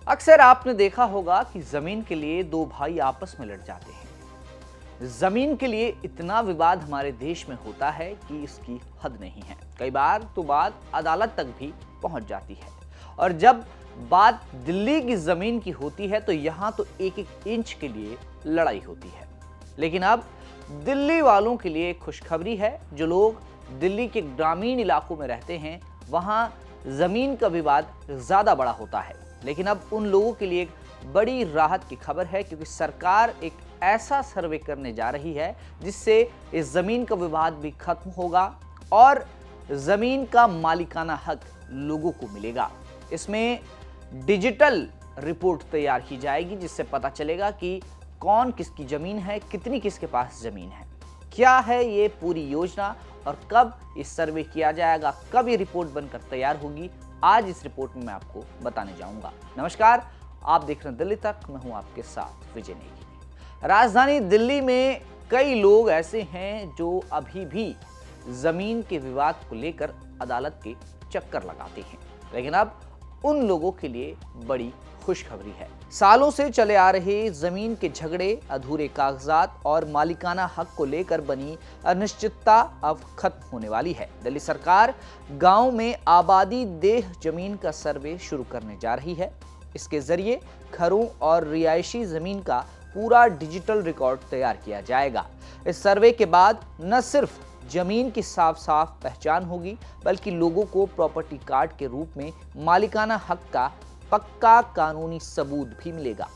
अक्सर आपने देखा होगा कि जमीन के लिए दो भाई आपस में लड़ जाते हैं। जमीन के लिए इतना विवाद हमारे देश में होता है कि इसकी हद नहीं है। कई बार तो बात अदालत तक भी पहुंच जाती है। और जब बात दिल्ली की जमीन की होती है तो यहां तो एक एक इंच के लिए लड़ाई होती है। लेकिन अब दिल्ली वालों के लिए खुशखबरी है। जो लोग दिल्ली के ग्रामीण इलाकों में रहते हैं वहां जमीन का विवाद ज्यादा बड़ा होता है। लेकिन अब उन लोगों के लिए एक बड़ी राहत की खबर है, क्योंकि सरकार एक ऐसा सर्वे करने जा रही है जिससे इस जमीन का विवाद भी खत्म होगा और जमीन का मालिकाना हक लोगों को मिलेगा। इसमें डिजिटल रिपोर्ट तैयार की जाएगी जिससे पता चलेगा कि कौन किसकी जमीन है, कितनी किसके पास जमीन है, क्या है ये पूरी योजना और कब इस सर्वे किया जाएगा, कब ये रिपोर्ट बनकर तैयार होगी। आज इस रिपोर्ट में मैं आपको बताने जाऊंगा। नमस्कार, आप देख रहे हैं दिल्ली तक, मैं हूं आपके साथ विजय नेगी। राजधानी दिल्ली में कई लोग ऐसे हैं जो अभी भी जमीन के विवाद को लेकर अदालत के चक्कर लगाते हैं। लेकिन अब उन लोगों के लिए बड़ी खुशखबरी है। सालों से चले आ रहे जमीन के झगड़े, अधूरे कागजात और मालिकाना हक को लेकर बनी अनिश्चितता अब खत्म होने वाली है। दिल्ली सरकार गांव में आबादी देह जमीन का सर्वे शुरू करने जा रही है। इसके जरिए घरों और रिहायशी जमीन का पूरा डिजिटल रिकॉर्ड तैयार किया जाएगा। इस सर्वे के बाद न सिर्फ जमीन की साफ साफ पहचान होगी, बल्कि लोगों को प्रॉपर्टी कार्ड के रूप में मालिकाना हक का पक्का कानूनी सबूत भी मिलेगा।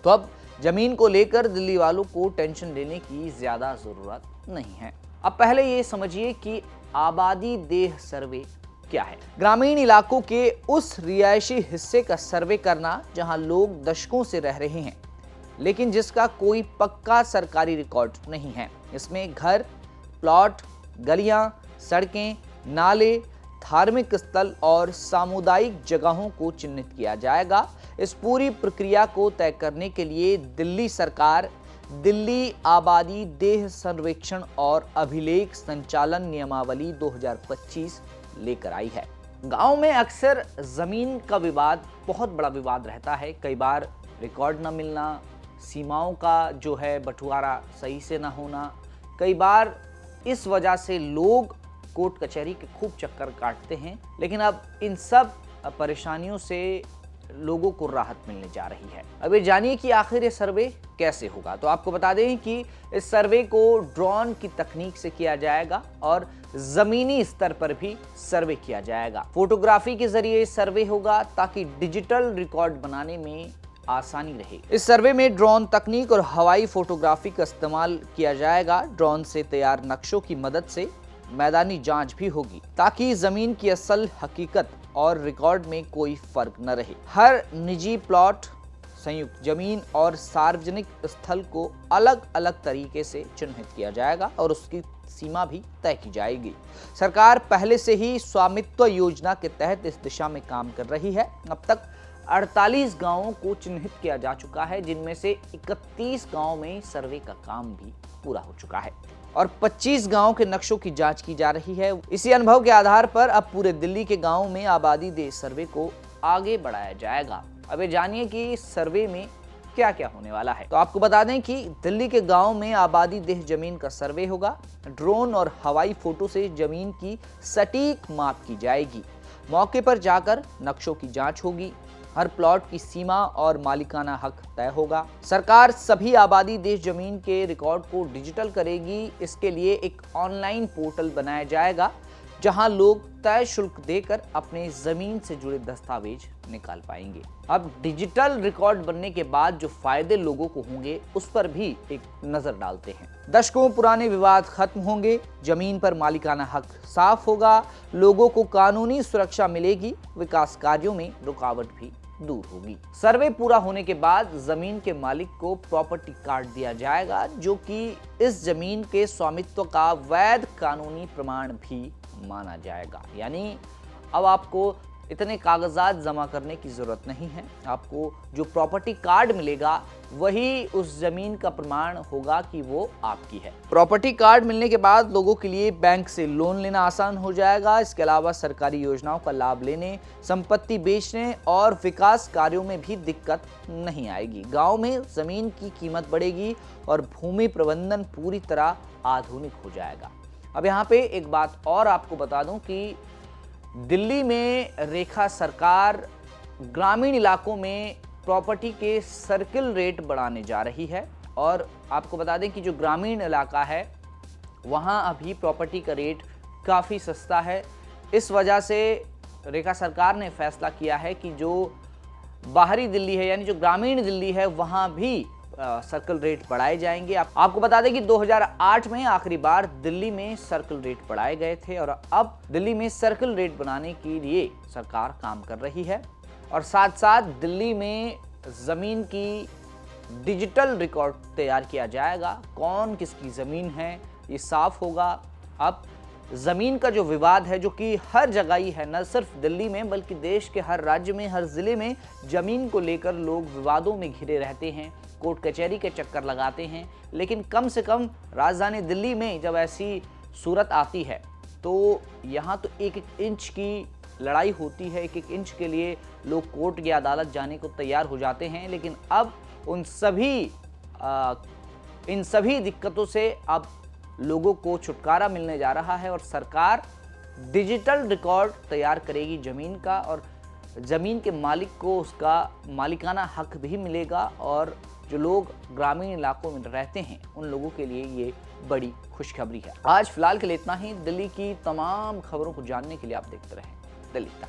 तो अब जमीन को लेकर दिल्ली वालों को टेंशन लेने की ज्यादा जरूरत नहीं है। अब पहले ये समझिए कि आबादी देह सर्वे क्या है। ग्रामीण इलाकों के उस रिहायशी हिस्से का सर्वे करना जहां लोग दशकों से रह रहे हैं, लेकिन जिसका कोई पक्का सरकारी रिकॉर्ड नहीं है। इसमें घर, प्लॉट, गलियां, सड़कें, नाले, धार्मिक स्थल और सामुदायिक जगहों को चिन्हित किया जाएगा। इस पूरी प्रक्रिया को तय करने के लिए दिल्ली सरकार दिल्ली आबादी देह सर्वेक्षण और अभिलेख संचालन नियमावली 2025 लेकर आई है। गांव में अक्सर जमीन का विवाद बहुत बड़ा विवाद रहता है। कई बार रिकॉर्ड न मिलना, सीमाओं का जो है बंटवारा सही से न होना, कई बार इस वजह से लोग कोर्ट कचहरी के खूब चक्कर काटते हैं। लेकिन अब इन सब परेशानियों से लोगों को राहत मिलने जा रही है। अब ये जानिए कि आखिर ये सर्वे कैसे होगा। तो आपको बता दें कि इस सर्वे को ड्रोन की तकनीक से किया जाएगा और जमीनी स्तर पर भी सर्वे किया जाएगा। फोटोग्राफी के जरिए सर्वे होगा ताकि डिजिटल रिकॉर्ड बनाने में आसानी रहे। इस सर्वे में ड्रोन तकनीक और हवाई फोटोग्राफी का इस्तेमाल किया जाएगा। ड्रोन से तैयार नक्शों की मदद से मैदानी जांच भी होगी ताकि जमीन की असल हकीकत और रिकॉर्ड में कोई फर्क न रहे। हर निजी प्लॉट, संयुक्त जमीन और सार्वजनिक स्थल को अलग अलग तरीके से चिन्हित किया जाएगा और उसकी सीमा भी तय की जाएगी। सरकार पहले से ही स्वामित्व योजना के तहत इस दिशा में काम कर रही है। अब तक 48 गांवों को चिन्हित किया जा चुका है, जिनमें से 31 गांवों में सर्वे का काम भी पूरा हो चुका है और 25 गांवों के नक्शों की जांच की जा रही है। इसी अनुभव के आधार पर अब पूरे दिल्ली के गांवों में आबादी देह सर्वे को आगे बढ़ाया जाएगा। अब ये जानिए कि इस सर्वे में क्या क्या होने वाला है। तो आपको बता दें कि दिल्ली के गांव में आबादी देह जमीन का सर्वे होगा। ड्रोन और हवाई फोटो से जमीन की सटीक माप की जाएगी। मौके पर जाकर नक्शों की जांच होगी। हर प्लॉट की सीमा और मालिकाना हक तय होगा। सरकार सभी आबादी देश जमीन के रिकॉर्ड को डिजिटल करेगी। इसके लिए एक ऑनलाइन पोर्टल बनाया जाएगा जहां लोग तय शुल्क देकर अपने जमीन से जुड़े दस्तावेज निकाल पाएंगे। अब डिजिटल रिकॉर्ड बनने के बाद जो फायदे लोगों को होंगे उस पर भी एक नजर डालते हैं। दशकों पुराने विवाद खत्म होंगे, जमीन पर मालिकाना हक साफ होगा, लोगों को कानूनी सुरक्षा मिलेगी, विकास कार्यों में रुकावट भी दूर होगी। सर्वे पूरा होने के बाद जमीन के मालिक को प्रॉपर्टी कार्ड दिया जाएगा, जो कि इस जमीन के स्वामित्व का वैध कानूनी प्रमाण भी माना जाएगा। यानी अब आपको इतने कागजात जमा करने की जरूरत नहीं है। आपको जो प्रॉपर्टी कार्ड मिलेगा वही उस जमीन का प्रमाण होगा कि वो आपकी है। प्रॉपर्टी कार्ड मिलने के बाद लोगों के लिए बैंक से लोन लेना आसान हो जाएगा। इसके अलावा सरकारी योजनाओं का लाभ लेने, संपत्ति बेचने और विकास कार्यों में भी दिक्कत नहीं आएगी। गांव में जमीन की कीमत बढ़ेगी और भूमि प्रबंधन पूरी तरह आधुनिक हो जाएगा। अब यहाँ पे एक बात और आपको बता दूं कि दिल्ली में रेखा सरकार ग्रामीण इलाकों में प्रॉपर्टी के सर्किल रेट बढ़ाने जा रही है। और आपको बता दें कि जो ग्रामीण इलाका है वहां अभी प्रॉपर्टी का रेट काफ़ी सस्ता है। इस वजह से रेखा सरकार ने फैसला किया है कि जो बाहरी दिल्ली है यानी जो ग्रामीण दिल्ली है वहां भी सर्कल रेट बढ़ाए जाएंगे। आपको बता दें कि 2008 में आखिरी बार दिल्ली में सर्कल रेट बढ़ाए गए थे और अब दिल्ली में सर्कल रेट बनाने के लिए सरकार काम कर रही है। और साथ साथ दिल्ली में ज़मीन की डिजिटल रिकॉर्ड तैयार किया जाएगा। कौन किसकी ज़मीन है ये साफ होगा। अब ज़मीन का जो विवाद है जो कि हर जगह ही है, न सिर्फ दिल्ली में बल्कि देश के हर राज्य में, हर ज़िले में ज़मीन को लेकर लोग विवादों में घिरे रहते हैं, कोर्ट कचहरी के चक्कर लगाते हैं। लेकिन कम से कम राजधानी दिल्ली में जब ऐसी सूरत आती है तो यहाँ तो एक एक इंच की लड़ाई होती है। एक एक इंच के लिए लोग कोर्ट या अदालत जाने को तैयार हो जाते हैं। लेकिन अब इन सभी दिक्कतों से अब लोगों को छुटकारा मिलने जा रहा है और सरकार डिजिटल रिकॉर्ड तैयार करेगी ज़मीन का और ज़मीन के मालिक को उसका मालिकाना हक भी मिलेगा। और जो लोग ग्रामीण इलाकों में रहते हैं उन लोगों के लिए ये बड़ी खुशखबरी है। आज फिलहाल के लिए इतना ही। दिल्ली की तमाम खबरों को जानने के लिए आप देखते रहें दिल्ली तक।